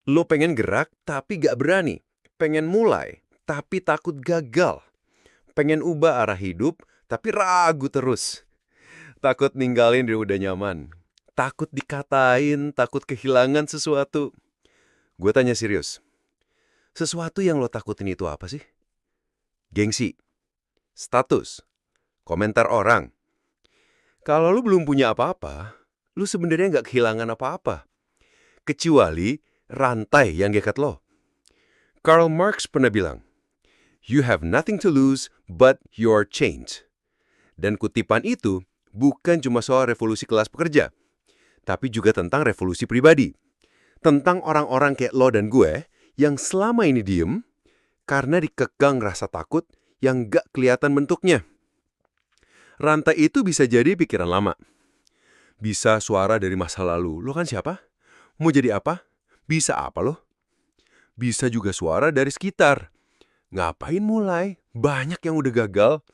Lo pengen gerak tapi gak berani. Pengen mulai tapi takut gagal. Pengen ubah arah hidup tapi ragu terus. Takut ninggalin yang udah nyaman. Takut dikatain, takut kehilangan sesuatu. Gue tanya serius, sesuatu yang lo takutin itu apa sih? Gengsi, status, komentar orang. Kalau lo belum punya apa-apa, lo sebenarnya nggak kehilangan apa-apa. Kecuali rantai yang ngikat lo. Karl Marx pernah bilang, "You have nothing to lose but your change." Dan kutipan itu bukan cuma soal revolusi kelas pekerja, tapi juga tentang revolusi pribadi. Tentang orang-orang kayak lo dan gue yang selama ini diem karena dikekang rasa takut yang gak kelihatan bentuknya. Rantai itu bisa jadi pikiran lama. Bisa suara dari masa lalu. Lo kan siapa? Mau jadi apa? Bisa apa lo? Bisa juga suara dari sekitar. Ngapain mulai? Banyak yang udah gagal.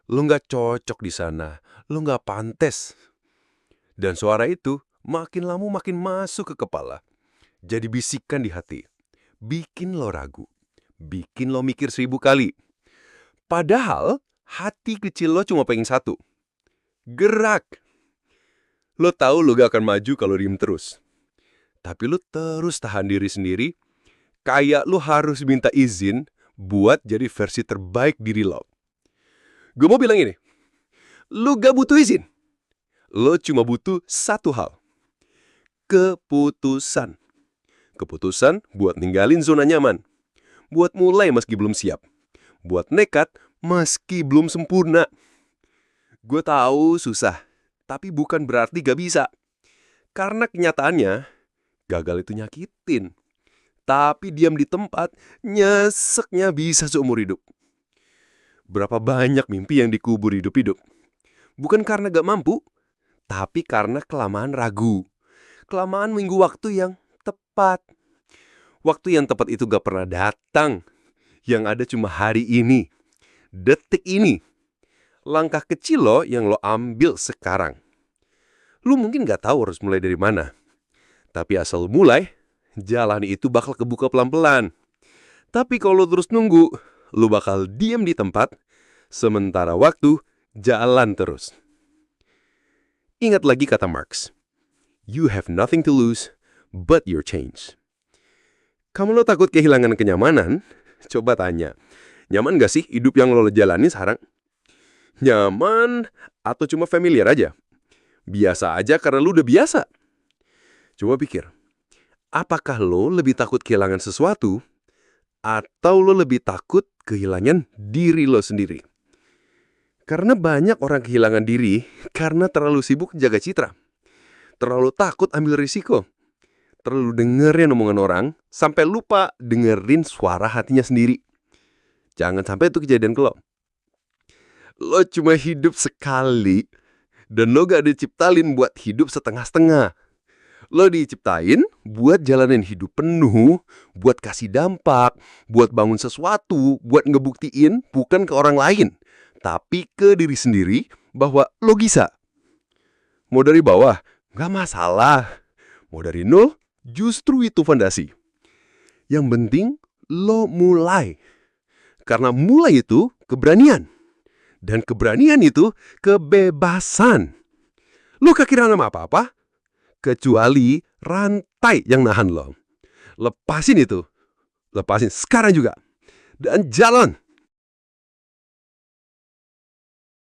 Lo gak cocok di sana. Lo gak pantes. Dan suara itu makin lama makin masuk ke kepala. Jadi bisikan di hati. Bikin lo ragu. Bikin lo mikir 1000 kali. Padahal hati kecil lo cuma pengen satu. Gerak. Lo tahu lo gak akan maju kalau diem terus. Tapi lo terus tahan diri sendiri. Kayak lo harus minta izin buat jadi versi terbaik diri lo. Gue mau bilang ini. Lo gak butuh izin. Lo cuma butuh satu hal. Keputusan. Keputusan buat ninggalin zona nyaman. Buat mulai meski belum siap. Buat nekat meski belum sempurna. Gue tahu susah, tapi bukan berarti gak bisa. Karena kenyataannya, gagal itu nyakitin. Tapi diam di tempat, nyeseknya bisa seumur hidup. Berapa banyak mimpi yang dikubur hidup-hidup. Bukan karena gak mampu, tapi karena kelamaan ragu. Kelamaan minggu waktu yang tepat. Waktu yang tepat itu gak pernah datang. Yang ada cuma hari ini. Detik ini. Langkah kecil lo yang lo ambil sekarang. Lo mungkin gak tahu harus mulai dari mana. Tapi asal mulai, jalan itu bakal kebuka pelan-pelan. Tapi kalau lo terus nunggu, lo bakal diam di tempat. Sementara waktu jalan terus. Ingat lagi kata Marx. You have nothing to lose but your change. Kamu lo takut kehilangan kenyamanan? Coba tanya. Nyaman gak sih hidup yang lo jalani sekarang? Nyaman atau cuma familiar aja? Biasa aja karena lo udah biasa. Coba pikir. Apakah lo lebih takut kehilangan sesuatu? Atau lo lebih takut kehilangan diri lo sendiri? Karena banyak orang kehilangan diri karena terlalu sibuk jaga citra. Terlalu takut ambil risiko. Terlalu dengerin omongan orang, sampai lupa dengerin suara hatinya sendiri. Jangan sampai itu kejadian ke lo. Lo cuma hidup sekali, dan lo gak diciptain buat hidup setengah-setengah. Lo diciptain buat jalanin hidup penuh, buat kasih dampak, buat bangun sesuatu, buat ngebuktiin bukan ke orang lain, tapi ke diri sendiri bahwa lo bisa. Mau dari bawah, gak masalah. Mau dari nol, justru itu fondasi. Yang penting, lo mulai. Karena mulai itu keberanian. Dan keberanian itu kebebasan. Lo gak kehilangan apa-apa, kecuali rantai yang nahan lo. Lepasin itu. Lepasin sekarang juga. Dan jalan.